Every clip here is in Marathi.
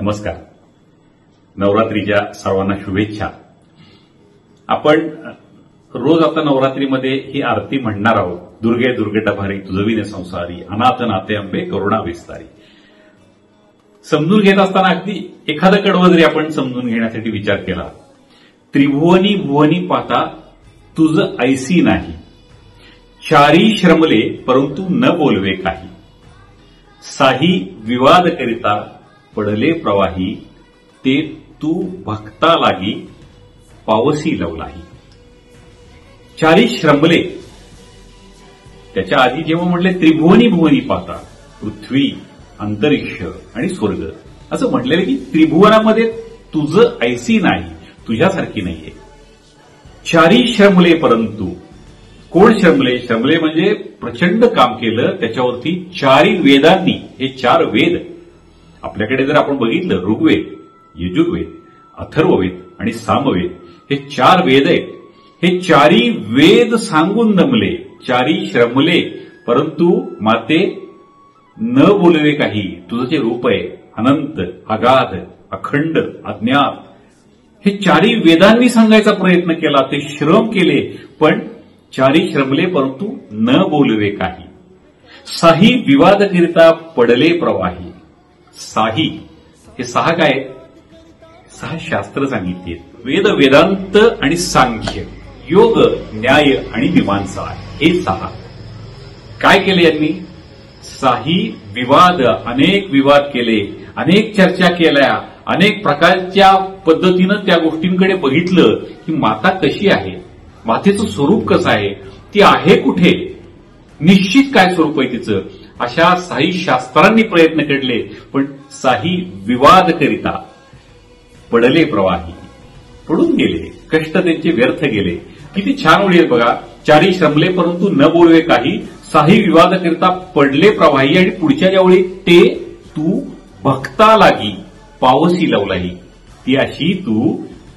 नमस्कार. नवरात्रीच्या सर्वांना शुभेच्छा. आपण रोज आता नवरात्रीमध्ये ही आरती म्हणणार आहोत. दुर्गे दुर्गटभारी तुझविने संसारी अनाथ नाते अंबे करुणा विस्तारी. समजून घेत असताना अगदी एखादं कडवं जरी आपण समजून घेण्यासाठी विचार केला, त्रिभुवनी भुवनी पाता तुझ ऐसी नाही, चारी श्रमले परंतु न बोलवे काही, साही विवाद करिता पडले प्रवाही, ते तू भक्ता लागी पावसी लवलाही. चारी श्रमले, त्याच्या आधी जेव्हा म्हणले त्रिभुवनी भुवनी पाता, पृथ्वी अंतरिक्ष आणि स्वर्ग, असं म्हटलेलं की त्रिभुवनामध्ये तुझं ऐसी नाही, तुझ्यासारखी नाहीये. चारी श्रमले परंतु, कोण श्रमले? श्रमले म्हणजे प्रचंड काम केलं, त्याच्यावरती चारी वेदांनी, हे चार वेद आपल्याकडे जर आपण बघितलं, ऋग्वेद, यजुर्वेद, अथर्ववेद आणि सामवेद, हे चार वेद आहेत. हे चारी वेद सांगून नमले, चारी श्रमले परंतु माते न बोलवे काही. तुझं जे रूप आहे अनंत, अगाध, अखंड, अज्ञात, हे चारी वेदांनी सांगायचा प्रयत्न केला, ते श्रम केले, पण चारी श्रमले परंतु न बोलवे काही. साही विवाद करिता पडले प्रवाही. साही, हे सहा काय? सहा शास्त्र सांगितली. वेद, वेदांत आणि सांख्य, योग, न्याय आणि मीमांसा, हे सहा. काय केले यांनी? साही विवाद, अनेक विवाद केले, अनेक चर्चा केल्या, अनेक प्रकारच्या पद्धतीनं त्या गोष्टींकडे बघितलं की माता कशी आहे, मातेचं स्वरूप कसं आहे, ती आहे कुठे, निश्चित काय स्वरूप आहे तिचं. अशा साही शास्त्रांनी प्रयत्न केले, पण साही विवाद करिता पडले प्रवाही, पडून गेले, कष्ट त्यांचे व्यर्थ गेले. किती छान ओळी आहेत बघा. चारी श्रमले परंतु न बोलवे काही, साही विवाद करिता पडले प्रवाही, आणि पुढच्या ज्या ओळी, ते तू भक्ता लागी पावसी लवलाही. ती अशी, तू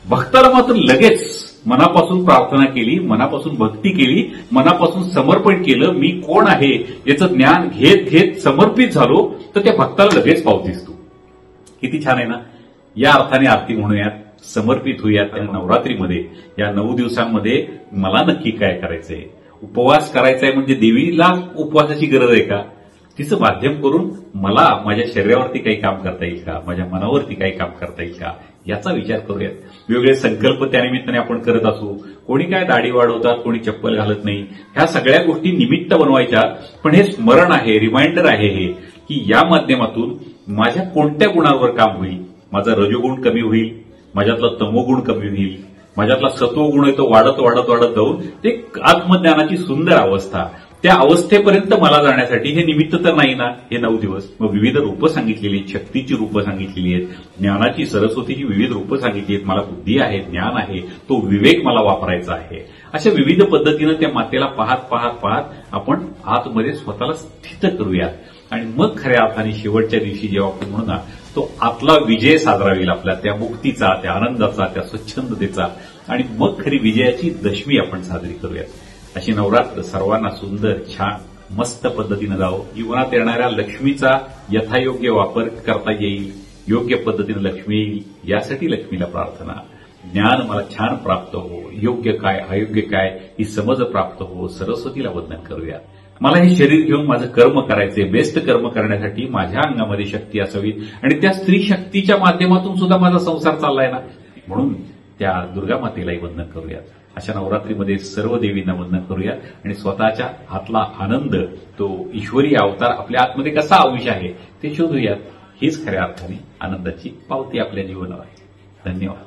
भक्ताला मात्र लगेच मनापासून प्रार्थना केली, मनापासून भक्ती केली, मनापासून समर्पण केलं, मी कोण आहे याचं ज्ञान घेत घेत समर्पित झालो, तर त्या भक्ताला लगेच पावतीस तू. किती छान आहे ना. या अर्थाने आरती म्हणूयात, समर्पित होऊयात. आणि नवरात्रीमध्ये या 9 दिवसांमध्ये मला नक्की काय करायचंय? उपवास करायचा आहे म्हणजे देवीला उपवासाची गरज आहे का? तिचं माध्यम करून मला माझ्या शरीरावरती काही काम करता येईल का, माझ्या मनावरती काही काम करता येईल का, याचा विचार करूयात. वेगवेगळे संकल्प त्यानिमित्ताने आपण करत असू. कोणी काय दाढी वाढवतात, कोणी चप्पल घालत नाही. ह्या सगळ्या गोष्टी निमित्त बनवायच्या, पण हे स्मरण आहे, रिमाइंडर आहे हे, की या माध्यमातून माझ्या कोणत्या गुणांवर काम होईल. माझा रजोगुण कमी होईल, माझ्यातला तमोगुण कमी होईल, माझ्यातला सत्वगुण आहे तो वाढत वाढत वाढत जाऊन ते आत्मज्ञानाची सुंदर अवस्था, त्या अवस्थेपर्यंत मला जाण्यासाठी हे निमित्त तर नाही ना हे 9 दिवस. मग विविध रूपं सांगितलेली आहेत, शक्तीची रूपं सांगितलेली आहेत, ज्ञानाची, सरस्वतीची विविध रूपं सांगितली आहेत. मला बुद्धी आहे, ज्ञान आहे, तो विवेक मला वापरायचा आहे. अशा विविध पद्धतीनं त्या मातेला पाहत पाहत पाहत आपण आतमध्ये स्वतःला स्थित करूयात. आणि मग खऱ्या अर्थाने शेवटच्या दिवशी जेव्हा आपण म्हणू ना, तो आतला विजय साजरा होईल आपला, त्या मुक्तीचा, त्या आनंदाचा, त्या स्वच्छंदतेचा, आणि मग खरी विजयाची दशमी आपण साजरी करूयात. अशी नवरात्र सर्वांना सुंदर, छान, मस्त पद्धतीनं जावं. जीवनात येणाऱ्या लक्ष्मीचा यथायोग्य वापर करता येईल, योग्य पद्धतीनं लक्ष्मी येईल, यासाठी लक्ष्मीला प्रार्थना. ज्ञान मला छान प्राप्त हो, योग्य काय अयोग्य काय ही समज प्राप्त हो, सरस्वतीला वंदन करूया. मला हे शरीर घेऊन माझं कर्म करायचंय, बेस्ट कर्म करण्यासाठी माझ्या अंगामध्ये शक्ती असावी, आणि त्या स्त्री शक्तीच्या माध्यमातून सुद्धा माझा संसार चाललाय ना, म्हणून त्या दुर्गा मातेलाही वंदन करूयात. अशा नवरात्रीमध्ये सर्व देवींना वंदन करूया आणि स्वतःच्या आतला आनंद, तो ईश्वरी अवतार आपल्या आतमध्ये कसा आविष आहे ते शोधूयात. हीच खऱ्या अर्थाने आनंदाची पावती आपल्या जीवनावर आहे. धन्यवाद.